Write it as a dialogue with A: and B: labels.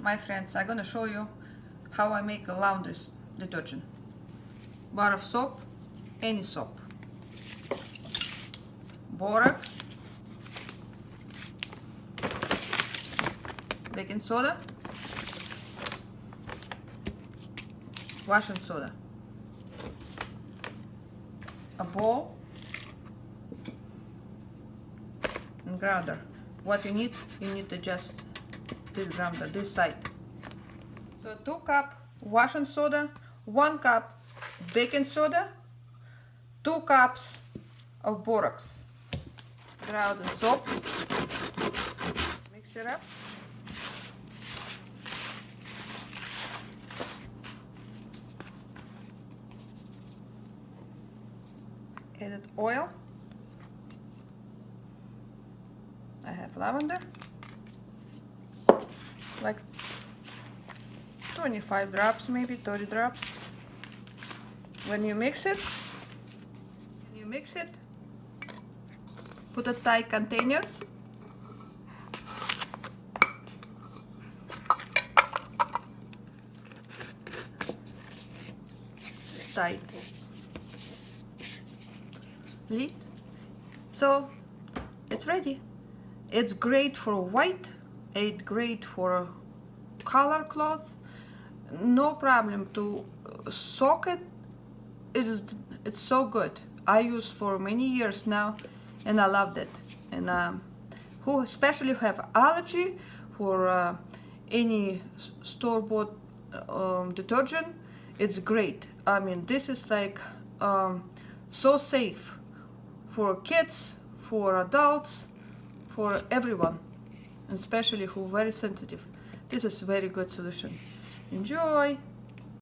A: my friends, I'm gonna show you how I make a laundry detergent. Bar of soap, any soap, borax, baking soda, washing soda, a bowl, and grinder. What you need to just this grinder, this side. So 2 cup washing soda, 1 cup baking soda, 2 cups of borax. Ground and soap. Mix it up. Added oil. I have lavender. Like 25 drops, maybe 30 drops. When you mix it, put a tight container. It's tight. Lid. So it's ready. It's great for white. It's great for color cloth. No problem to soak it. It's so good. I use for many years now, and I loved it. And who especially have allergy for any store-bought detergent, it's great. I mean, this is like so safe for kids, for adults, for everyone, and especially who are very sensitive. This is a very good solution. Enjoy!